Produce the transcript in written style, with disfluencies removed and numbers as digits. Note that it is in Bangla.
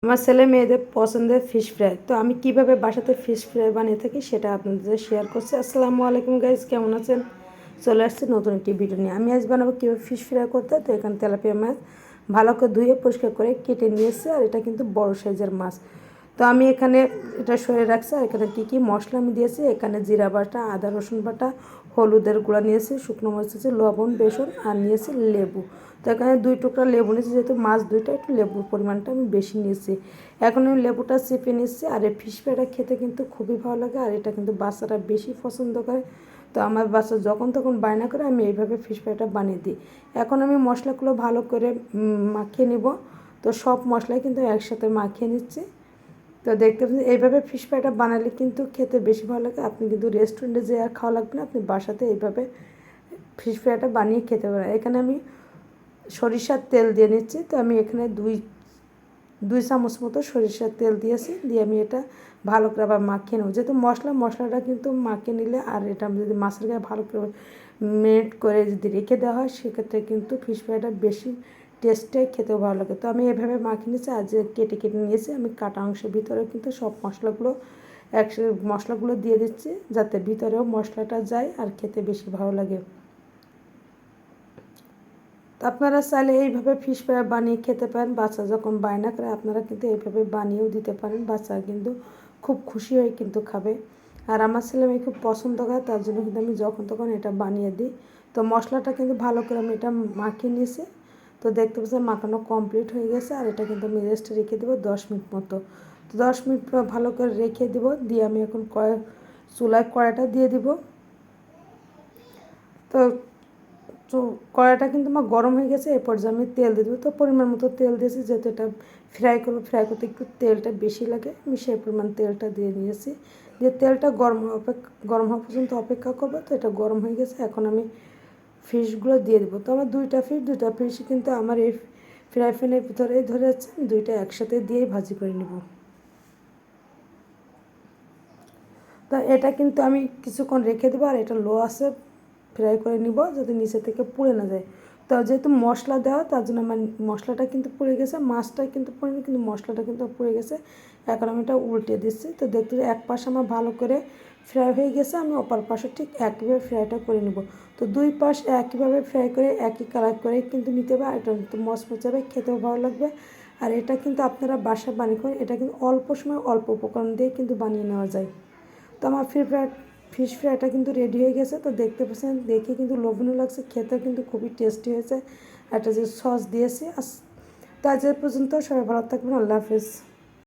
আমার ছেলে মেয়েদের পছন্দের ফিশ ফ্রাই। তো আমি কিভাবে বাসাতে ফিশ ফ্রাই বানিয়ে থাকি সেটা আপনাদের শেয়ার করছি। আসসালামু আলাইকুম গাইজ, কেমন আছেন? চলে আসছি নতুন একটি ভিডিও নিয়ে। আমি আজ বানাবো কীভাবে ফিশ ফ্রাই করতে। তো এখানে তেলাপিয়া মাছ ভালো করে ধুয়ে পরিষ্কার করে কেটে নিয়েছি, আর এটা কিন্তু বড় সাইজের মাছ। তো আমি এখানে এটা সরে রাখছি। আর এখানে কী কী মশলা আমি দিয়েছি, এখানে জিরা বাটা, আদা রসুন বাটা, হলুদের গুঁড়া নিয়েছি, শুকনো মরিচ নিয়েছি, লবণ, বেসন আর নিয়েছি লেবু। তো এখানে 2 টুকরা লেবু নিয়েছি, যেহেতু মাছ দুইটা একটু লেবুর পরিমাণটা আমি বেশি নিয়েছি। এখন আমি লেবুটা চেপে নিচ্ছি। আর এই ফিশ ফ্রাইটা খেতে কিন্তু খুবই ভালো লাগে, আর এটা কিন্তু বাচ্চারা বেশি পছন্দ করে। তো আমার বাচ্চা যখন তখন বায়না করে আমি এইভাবে ফিশ ফ্রাইটা বানিয়ে দিই। এখন আমি মশলাগুলো ভালো করে মাখিয়ে নিব। তো সব মশলাই কিন্তু একসাথে মাখিয়ে নিচ্ছি। তো দেখতে পাচ্ছেন এইভাবে ফিশ ফ্রাইটা বানালে কিন্তু খেতে বেশি ভালো লাগে। আপনি কিন্তু রেস্টুরেন্টে যেয়ে আর খাওয়া লাগবে না, আপনি বাসাতে এইভাবে ফিশ ফ্রাইটা বানিয়ে খেতে পারেন। এখানে আমি সরিষার তেল দিয়ে নিচ্ছি। তো আমি এখানে দুই চামচ মতো সরিষার তেল দিয়েছি, দিয়ে আমি এটা ভালো করে আবার মাখিয়ে নেব। যেহেতু মশলাটা কিন্তু মাখিয়ে নিলে, আর এটা যদি মাছের গায়ে ভালো করে মেরিনেট করে যদি রেখে দেওয়া হয়, সেক্ষেত্রে কিন্তু ফিশ ফ্রাইটা বেশি টেস্টে খেতেও ভালো লাগে। তো আমি এভাবে মাখিয়ে নিয়েছি। আর যে কেটে নিয়েছি আমি কাটা অংশের ভিতরে কিন্তু সব মশলাগুলো দিয়ে দিচ্ছি, যাতে ভিতরেও মশলাটা যায় আর খেতে বেশি ভালো লাগে। তো আপনারা চাইলে এইভাবে ফিশ ফ্রাই বানিয়ে খেতে পারেন। বাচ্চা যখন বায়না করে আপনারা কিন্তু এইভাবে বানিয়েও দিতে পারেন, বাচ্চা কিন্তু খুব খুশি হয়ে কিন্তু খাবে। আর আমার ছেলে মেয়ে খুব পছন্দ করে, তার জন্য কিন্তু আমি যখন তখন এটা বানিয়ে দিই। তো মশলাটা কিন্তু ভালো করে আমি এটা মাখিয়ে নিয়েছি। তো দেখতে পাচ্ছেন মাখানো কমপ্লিট হয়ে গেছে। আর এটা কিন্তু আমি রেস্টে রেখে দেবো 10 মিনিট মতো। তো 10 মিনিট ভালো করে রেখে দেবো। দিয়ে আমি এখন চুলায় কড়াইটা দিয়ে দিব। তো কড়াইটা কিন্তু আমার গরম হয়ে গেছে। এরপর যে আমি তেল দিয়ে দেবো। তো পরিমাণ মতো তেল দিয়েছি, যেহেতু এটা ফ্রাই করতে একটু তেলটা বেশি লাগে, আমি সেই পরিমাণ তেলটা দিয়ে দিয়েছি। দিয়ে তেলটা গরম হওয়া পর্যন্ত অপেক্ষা করবো। তো এটা গরম হয়ে গেছে, এখন আমি ফিশগুলো দিয়ে দেবো। তো আমার দুইটা ফিশ কিন্তু আমার এই ফ্রাই প্যানের ভিতরেই ধরে যাচ্ছে। আমি দুইটা একসাথে দিয়েই ভাজি করে নেব। তো এটা কিন্তু আমি কিছুক্ষণ রেখে দেবো, আর এটা লো আছে ফ্রাই করে নিব, যাতে নিচে থেকে পুড়ে না যায়। তো যেহেতু মশলা দেওয়া, তার জন্য আমার মশলাটা কিন্তু পুড়ে গেছে, মাছটা কিন্তু পুড়েনি, কিন্তু মশলাটা কিন্তু পুড়ে গেছে। এখন আমি এটা উল্টে দিচ্ছি। তো দেখতে এক পাশ আমার ভালো করে ফ্রাই হয়ে গেছে, আমি অপর পাশে ঠিক একইভাবে ফ্রাইটা করে নেব। তো দুই পাশ একইভাবে ফ্রাই করে একই কালার করে কিন্তু নিতে হবে। আর এটা কিন্তু মচমচাবে, খেতেও ভালো লাগবে। আর এটা কিন্তু আপনারা বাসায় বানিয়ে করেন, এটা কিন্তু অল্প সময় অল্প উপকরণ দিয়ে কিন্তু বানিয়ে নেওয়া যায়। তো আমার ফিশ ফ্রাইটা কিন্তু রেডি হয়ে গেছে। তো দেখতে পাচ্ছেন, দেখে কিন্তু লোভনীয় লাগছে, খেতেও কিন্তু খুবই টেস্টি হয়েছে। একটা যে সস দিয়েছি। তো আজ পর্যন্ত সবাই ভালো থাকবেন। আল্লাহ হাফিজ।